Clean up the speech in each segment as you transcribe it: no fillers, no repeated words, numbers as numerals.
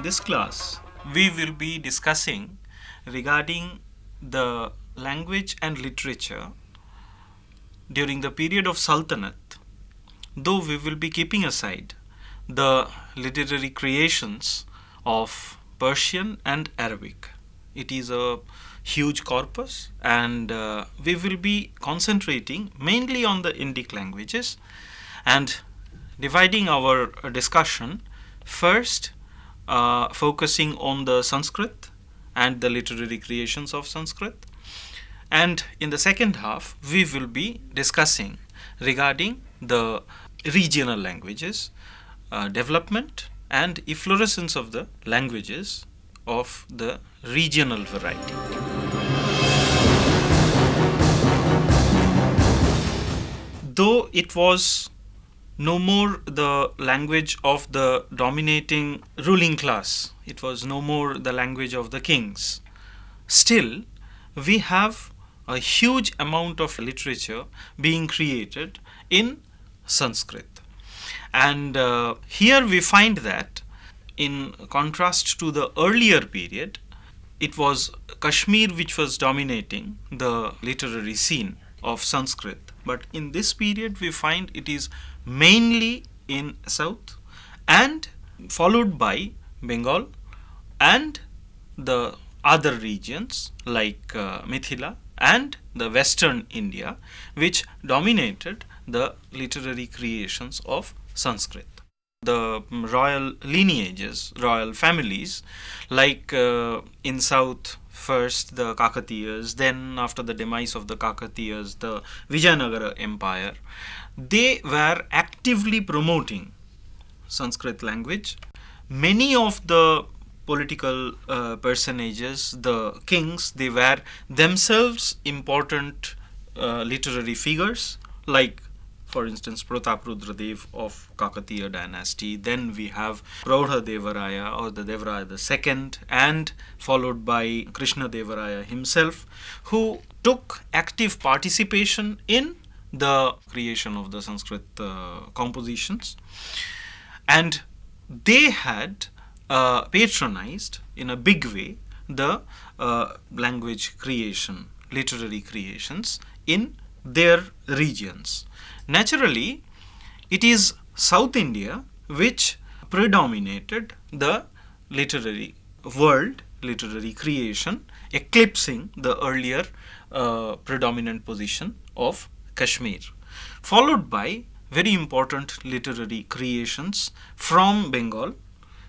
this class, we will be discussing regarding the language and literature during the period of Sultanate, though we will be keeping aside the literary creations of Persian and Arabic. It is a huge corpus, and we will be concentrating mainly on the Indic languages and dividing our discussion first focusing on the Sanskrit and the literary creations of Sanskrit, and in the second half we will be discussing regarding the regional languages, development and efflorescence of the languages of the regional variety. Though it was no more the language of the dominating ruling class, it was no more the language of the kings, still we have a huge amount of literature being created in Sanskrit. And here we find that in contrast to the earlier period, it was Kashmir which was dominating the literary scene of Sanskrit. But in this period we find it is mainly in south and followed by Bengal and the other regions like Mithila and the western India, which dominated the literary creations of Sanskrit. The royal lineages, royal families, like in south, first the Kakatiyas, then after the demise of the Kakatiyas, the Vijayanagara Empire, they were actively promoting Sanskrit language. Many of the political personages, the kings, they were themselves important literary figures, like for instance Prataprudra of Kakatiya dynasty. Then we have Krishnadevaraya or the Devaraya II, and followed by Krishnadevaraya himself, who took active participation in the creation of the Sanskrit compositions, and they had patronized in a big way the language creation, literary creations in their regions. Naturally, it is South India which predominated the literary world, literary creation, eclipsing the earlier predominant position of Kashmir, followed by very important literary creations from Bengal,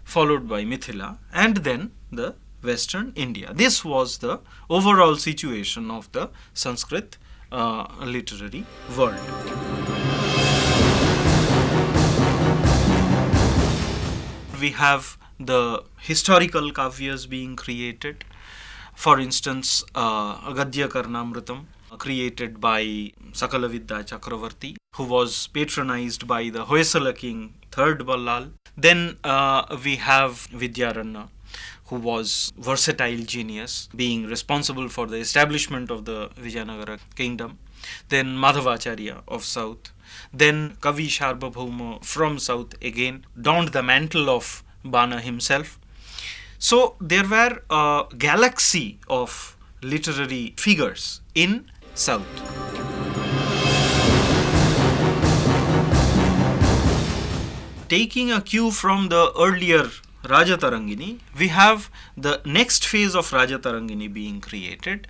followed by Mithila, and then the western India. This was the overall situation of the Sanskrit literary world. We have the historical kavyas being created. For instance, Gadya Karnamritam, created by Sakalavidya Chakravarti, who was patronized by the Hoysala king, 3rd Ballal. Then we have Vidyaranya, who was versatile genius, being responsible for the establishment of the Vijayanagara kingdom. Then Madhavacharya of south. Then Kavi Sharbabhauma from south again donned the mantle of Bana himself. So there were a galaxy of literary figures in south. Taking a cue from the earlier Rajatarangini, we have the next phase of Rajatarangini being created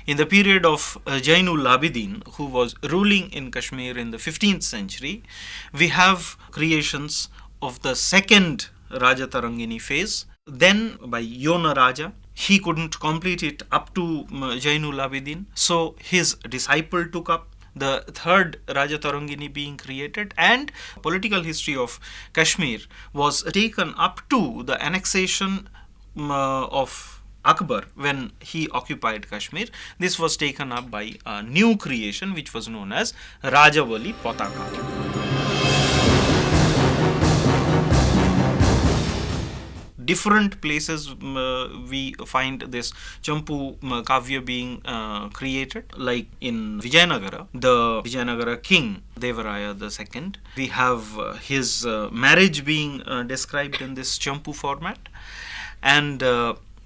in the period of Jainul Abidin, who was ruling in Kashmir in the 15th century. We have creations of the second Rajatarangini phase. Then by Yona Raja, he couldn't complete it up to Jainul Abidin, so his disciple took up the third Rajatarangini being created, and political history of Kashmir was taken up to the annexation of Akbar when he occupied Kashmir. This was taken up by a new creation which was known as Rajavali Pataka. Different places we find this Champu Kavya being created, like in Vijayanagara, the Vijayanagara king Devaraya II. We have his marriage being described in this Champu format. and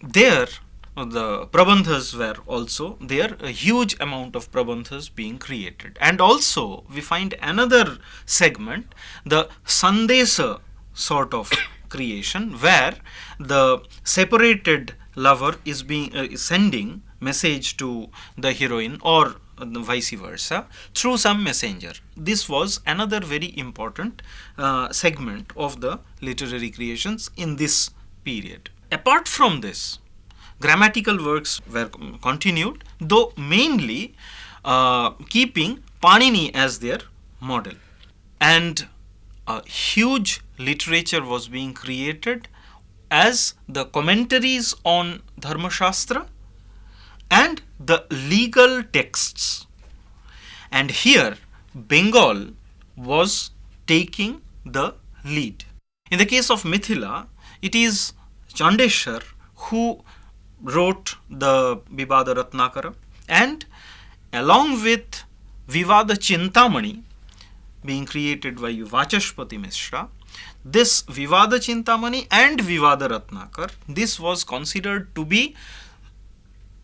there the prabandhas were also there, a huge amount of prabandhas being created. And also we find another segment, the sandesa sort of creation, where the separated lover is sending message to the heroine, or vice versa, through some messenger. This was another very important segment of the literary creations in this period. Apart from this, grammatical works were continued, though mainly keeping Panini as their model. And a huge literature was being created as the commentaries on Dharma Shastra and the legal texts. And here Bengal was taking the lead. In the case of Mithila, it is Chandeshwar who wrote the Vivada Ratnakara, and along with Vivada Chintamani being created by Vachashpati Mishra, this Vivada Chintamani and Vivada Ratnakar, this was considered to be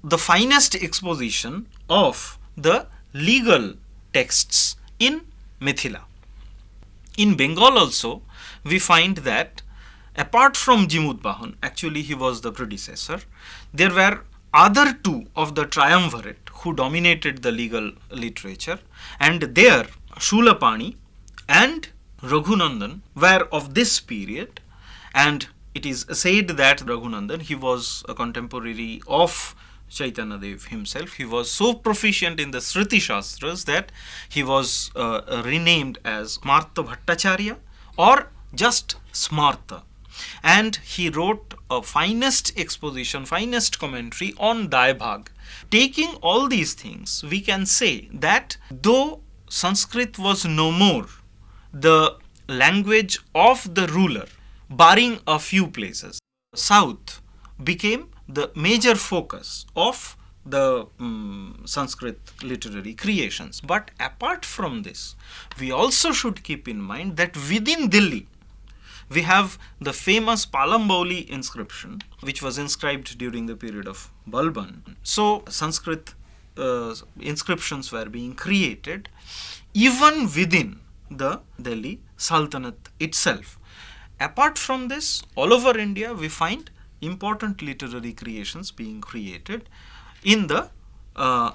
the finest exposition of the legal texts in Mithila. In Bengal also, we find that apart from Jimudbahan, actually he was the predecessor, there were other two of the triumvirate who dominated the legal literature, and there Shulapani and Raghunandan were of this period. And it is said that Raghunandan, he was a contemporary of Chaitanya Dev himself. He was so proficient in the Sriti Shastras that he was renamed as Smarta Bhattacharya, or just Smarta. And he wrote a finest exposition, finest commentary on Daibhag. Taking all these things, we can say that though Sanskrit was no more the language of the ruler, barring a few places, South became the major focus of the Sanskrit literary creations. But apart from this, we also should keep in mind that within Delhi, we have the famous Palambauli inscription, which was inscribed during the period of Balban. So Sanskrit inscriptions were being created even within the Delhi Sultanate itself. Apart from this, all over India, we find important literary creations being created in the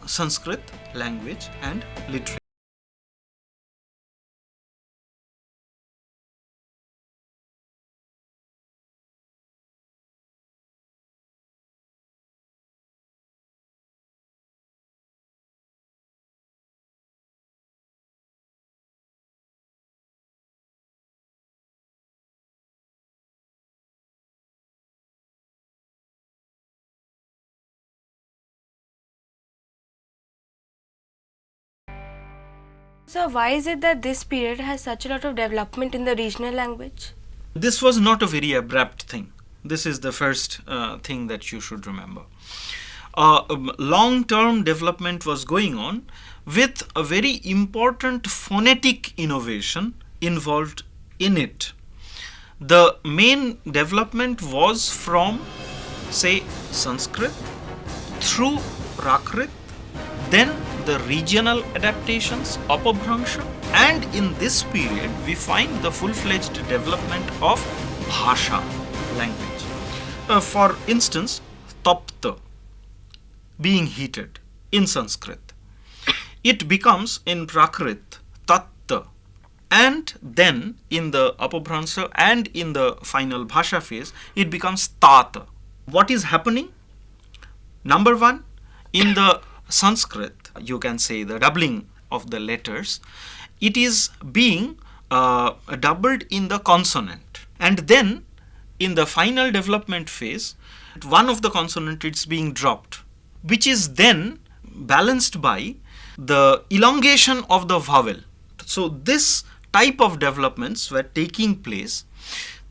Sanskrit language and literature. So why is it that this period has such a lot of development in the regional language? This was not a very abrupt thing. This is the first thing that you should remember. Long-term development was going on with a very important phonetic innovation involved in it. The main development was from, say, Sanskrit through Prakrit, then the regional adaptations, Apabhrangsha, and in this period we find the full-fledged development of Bhasha, language. For instance, Tapta, being heated in Sanskrit. It becomes in Prakrit Tatta, and then in the Apabhrangsha and in the final Bhasha phase, it becomes Tata. What is happening? Number one, in the Sanskrit, you can say the doubling of the letters, it is being doubled in the consonant, and then in the final development phase, one of the consonant is being dropped, which is then balanced by the elongation of the vowel. So this type of developments were taking place.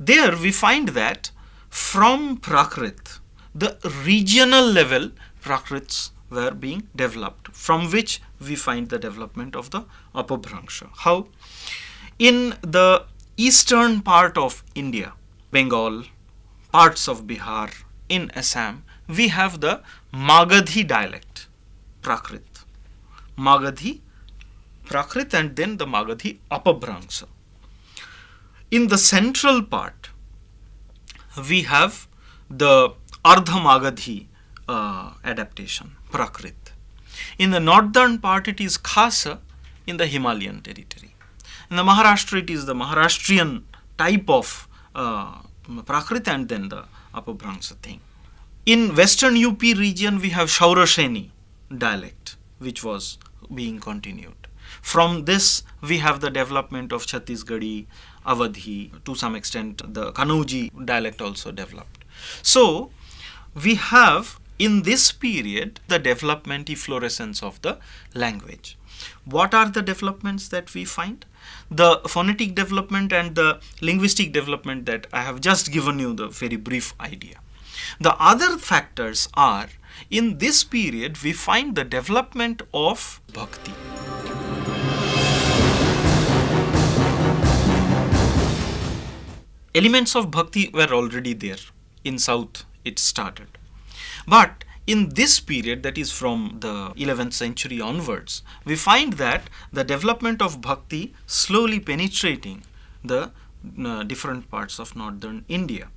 There we find that from Prakrit, the regional level Prakrits were being developed, from which we find the development of the Apabhrangsha. How? In the eastern part of India, Bengal, parts of Bihar, in Assam, we have the Magadhi dialect, Prakrit. Magadhi, Prakrit, and then the Magadhi Apabhransa. In the central part, we have the Ardha Magadhi adaptation, Prakrit. In the northern part, it is Khasa in the Himalayan territory. In the Maharashtra, it is the Maharashtrian type of Prakrit and then the Apabhransa thing. In western UP region, we have Shaurasheni dialect, which was being continued. From this, we have the development of Chhattisgarhi, Awadhi, to some extent the Kanauji dialect also developed. So, we have in this period the development, efflorescence of the language. What are the developments that we find? The phonetic development and the linguistic development that I have just given you the very brief idea. The other factors are, in this period we find the development of bhakti. Elements of bhakti were already there. In South it started. But in this period, that is from the 11th century onwards, we find that the development of bhakti slowly penetrating the different parts of northern India.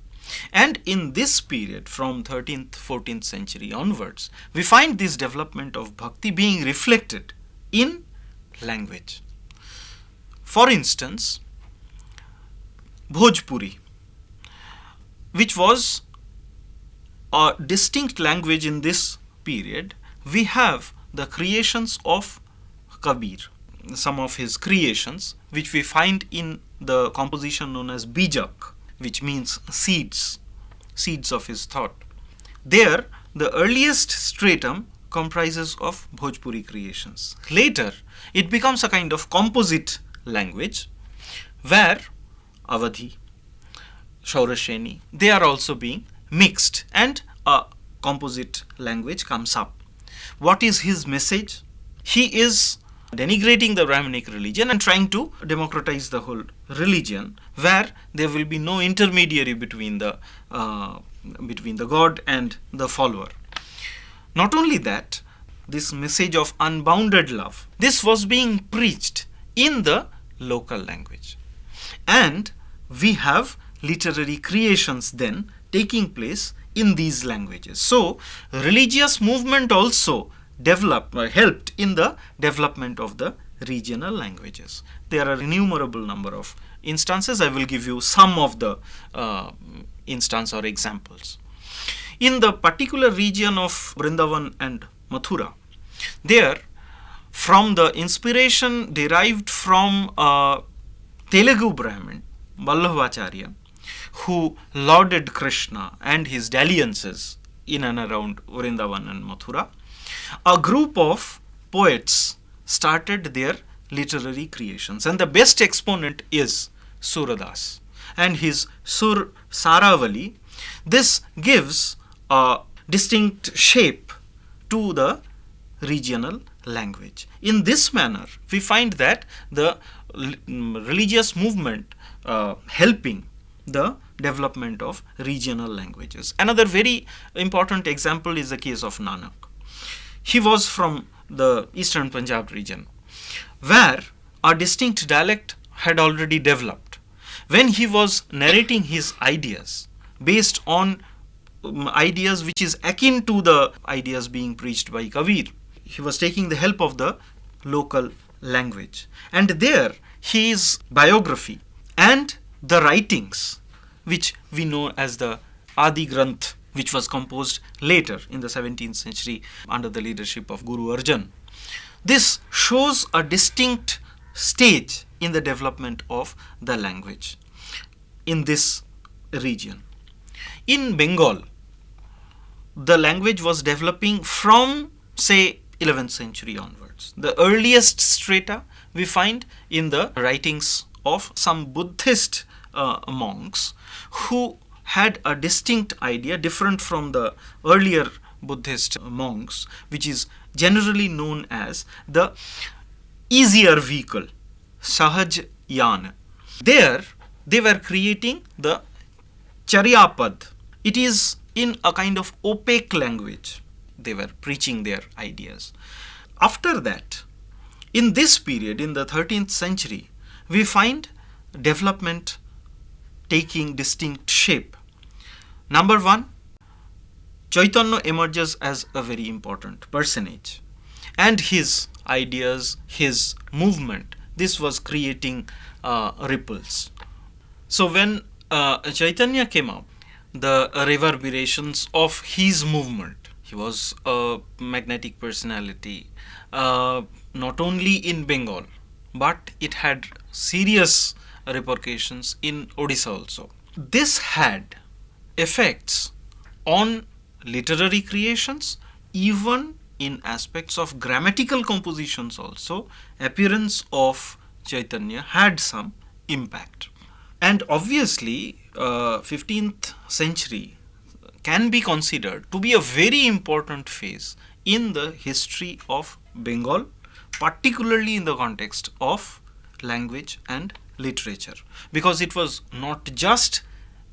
And in this period, from 13th, 14th century onwards, we find this development of bhakti being reflected in language. For instance, Bhojpuri, which was a distinct language in this period, we have the creations of Kabir, some of his creations, which we find in the composition known as Bijak, which means seeds of his thought. There, the earliest stratum comprises of Bhojpuri creations. Later, it becomes a kind of composite language where Awadhi, Shaurasheni, they are also being mixed and a composite language comes up. What is his message? He is denigrating the Brahminic religion and trying to democratize the whole religion, where there will be no intermediary between the god and the follower. Not only that, this message of unbounded love, this was being preached in the local language. And we have literary creations then taking place in these languages. So, religious movement also helped in the development of the regional languages. There are innumerable number of instances. I will give you some of the instance or examples. In the particular region of Vrindavan and Mathura, there, from the inspiration derived from Telugu Brahmin, Vallabhacharya, who lauded Krishna and his dalliances in and around Vrindavan and Mathura, a group of poets started their literary creations, and the best exponent is Suradas and his Sur Saravali. This gives a distinct shape to the regional language. In this manner, we find that the religious movement helping the development of regional languages. Another very important example is the case of Nanak. He was from the eastern Punjab region, where a distinct dialect had already developed. When he was narrating his ideas based on ideas which is akin to the ideas being preached by Kabir, he was taking the help of the local language. And there his biography and the writings, which we know as the Adi Granth, which was composed later in the 17th century under the leadership of Guru Arjan. This shows a distinct stage in the development of the language in this region. In Bengal, the language was developing from, say, 11th century onwards. The earliest strata we find in the writings of some Buddhist monks who had a distinct idea different from the earlier Buddhist monks, which is generally known as the easier vehicle, Sahaj Yana. There they were creating the Charyapad it is in a kind of opaque language they were preaching their ideas. After that, in this period, in the 13th century, we find development taking distinct shape. Number one, Chaitanya emerges as a very important personage, and his ideas, his movement, this was creating ripples. So when Chaitanya came up, the reverberations of his movement, he was a magnetic personality, not only in Bengal, but it had serious repercussions in Odisha also. This had effects on literary creations, even in aspects of grammatical compositions also. Appearance of Chaitanya had some impact. And obviously, 15th century can be considered to be a very important phase in the history of Bengal, particularly in the context of language and literature, because it was not just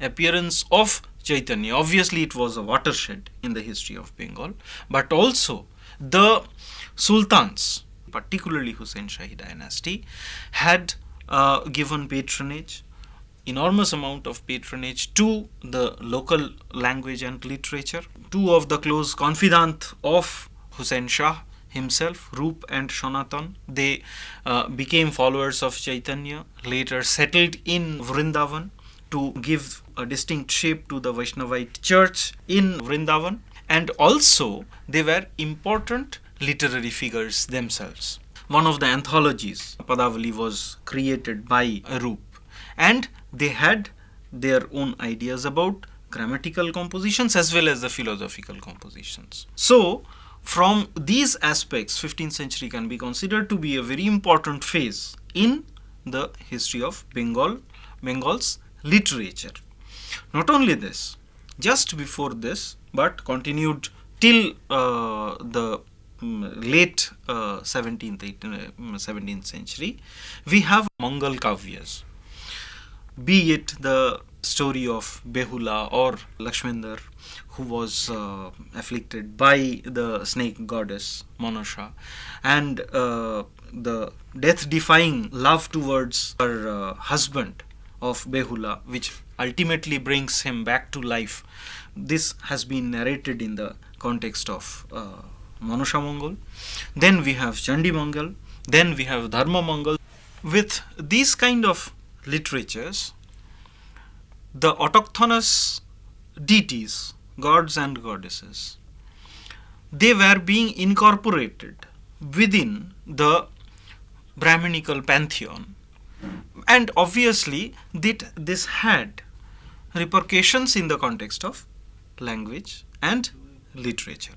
appearance of Chaitanya, obviously it was a watershed in the history of Bengal, but also the sultans, particularly Hussain Shahi dynasty, had given patronage, enormous amount of patronage to the local language and literature. Two of the close confidants of Hussain Shah himself, Roop and Sanatan, they became followers of Chaitanya, later settled in Vrindavan to give a distinct shape to the Vaishnavite church in Vrindavan, and also they were important literary figures themselves. One of the anthologies, Padavali, was created by Roop, and they had their own ideas about grammatical compositions as well as the philosophical compositions. So, from these aspects, 15th century can be considered to be a very important phase in the history of Bengal's literature. Not only this, just before this, but continued till the late 17th century, we have Mangal Kavyas, be it the story of Behula or Lakshmandar, who was afflicted by the snake goddess Manasha, and the death-defying love towards her husband of Behula, which ultimately brings him back to life. This has been narrated in the context of Manasha Mangal. Then we have Chandi Mangal. Then we have Dharma Mangal. With these kind of literatures, the autochthonous deities, gods and goddesses, they were being incorporated within the Brahminical pantheon, and obviously this had repercussions in the context of language and literature.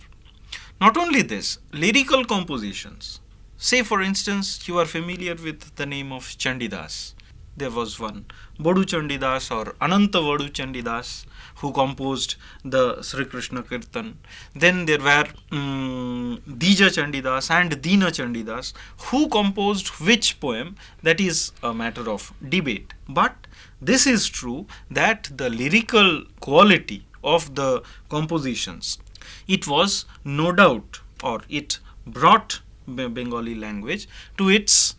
Not only this, lyrical compositions, say for instance you are familiar with the name of Chandidas. There was one Bodu Chandidas or Ananta Bodu Chandidas who composed the Sri Krishna Kirtan. Then there were Dija Chandidas and Dina Chandidas who composed which poem, that is a matter of debate. But this is true that the lyrical quality of the compositions, it was no doubt, or it brought Bengali language to its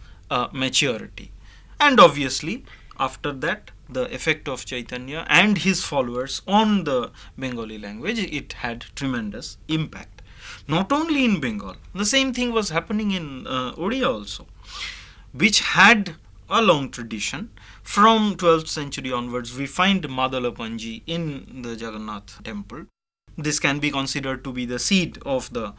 maturity. And obviously, after that, the effect of Chaitanya and his followers on the Bengali language, it had tremendous impact. Not only in Bengal, the same thing was happening in Odia also, which had a long tradition. From 12th century onwards, we find Madala Panji in the Jagannath temple. This can be considered to be the seed of the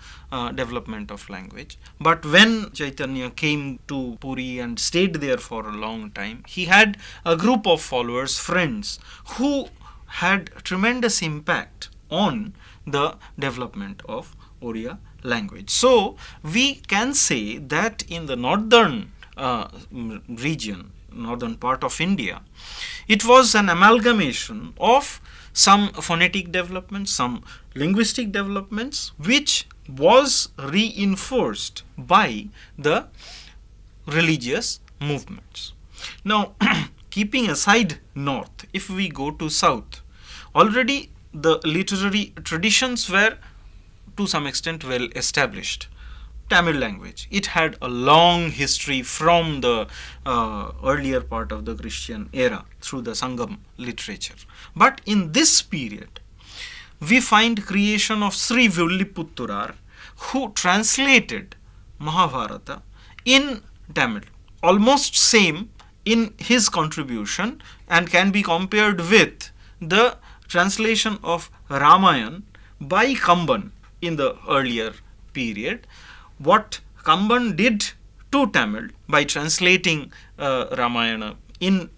development of language. But when Chaitanya came to Puri and stayed there for a long time, he had a group of followers, friends, who had tremendous impact on the development of Oriya language. So, we can say that in the northern region, northern part of India, it was an amalgamation of some phonetic developments, some linguistic developments, which was reinforced by the religious movements. Now, keeping aside north, if we go to south, already the literary traditions were to some extent well established. Tamil language, it had a long history from the earlier part of the Christian era through the Sangam literature. But in this period, we find creation of Sri Villiputturar, who translated Mahabharata in Tamil, almost same in his contribution, and can be compared with the translation of Ramayana by Kamban in the earlier period. What Kamban did to Tamil by translating Ramayana in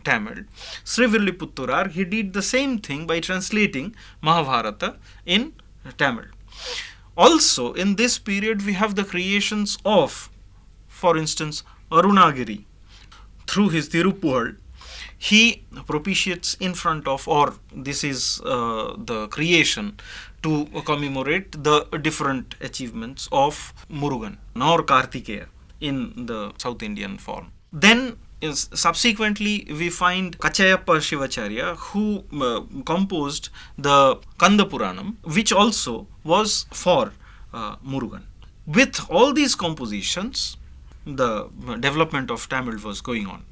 Tamil, Sri Villiputturar, he did the same thing by translating Mahabharata in Tamil. Also, in this period, we have the creations of, for instance, Arunagiri. Through his Tirupuhal, he propitiates in front of, or this is the creation to commemorate the different achievements of Murugan or Kartikeya in the South Indian form. Then subsequently we find Kachayappa Shivacharya, who composed the Kanda Puranam, which also was for Murugan. With all these compositions, the development of Tamil was going on.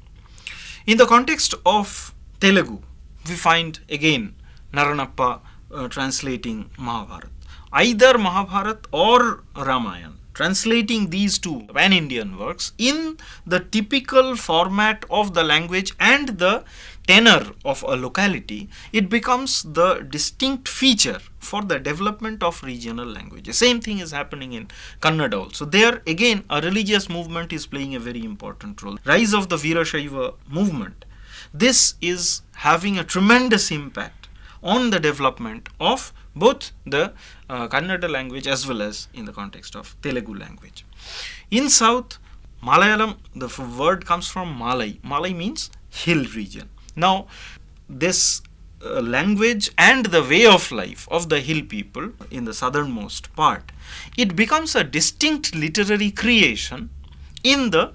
In the context of Telugu, we find again Naranappa translating Mahabharata. Either Mahabharata or Ramayana, translating these two pan-Indian works in the typical format of the language and the tenor of a locality, it becomes the distinct feature for the development of regional languages. Same thing is happening in Kannada also. There again a religious movement is playing a very important role. Rise of the Veerashaiva movement. This is having a tremendous impact on the development of both the Kannada language as well as in the context of Telugu language. In South, Malayalam, the word comes from Malai. Malai means hill region. Now, this language and the way of life of the hill people in the southernmost part, it becomes a distinct literary creation in the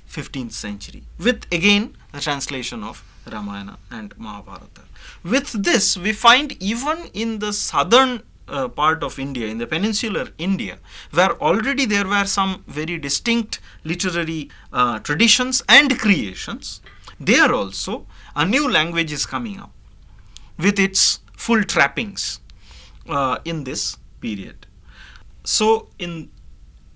15th century with again the translation of Ramayana and Mahabharata. With this, we find even in the southern part of India, in the peninsular India, where already there were some very distinct literary traditions and creations, there also a new language is coming up with its full trappings in this period. So, in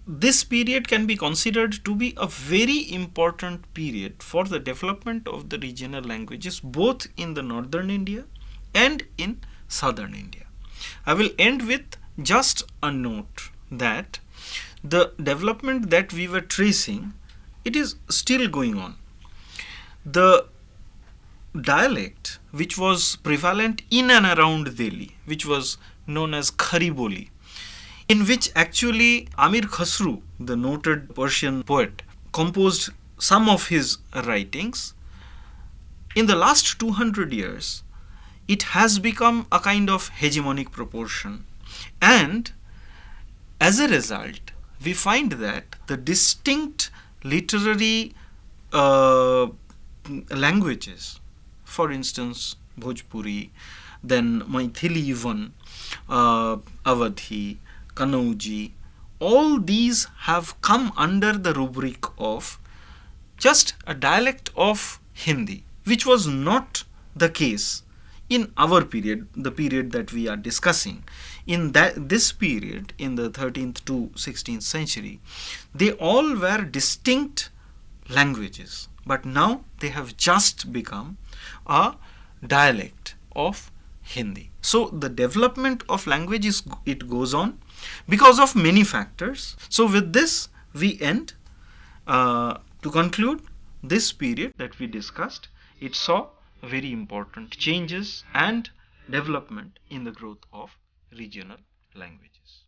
this period can be considered to be a very important period for the development of the regional languages both in the northern India and in southern India. I will end with just a note that the development that we were tracing, it is still going on. The dialect which was prevalent in and around Delhi, which was known as Khari Boli, in which actually Amir Khusru, the noted Persian poet, composed some of his writings. In the last 200 years, it has become a kind of hegemonic proportion, and as a result, we find that the distinct literary languages, for instance, Bhojpuri, then Maithili even, Awadhi, Kanauji, all these have come under the rubric of just a dialect of Hindi, which was not the case in our period, the period that we are discussing. In this period, in the 13th to 16th century, they all were distinct languages, but now they have just become a dialect of Hindi. So the development of language it goes on because of many factors. So with this we end. To conclude, this period that we discussed, it saw very important changes and development in the growth of regional languages.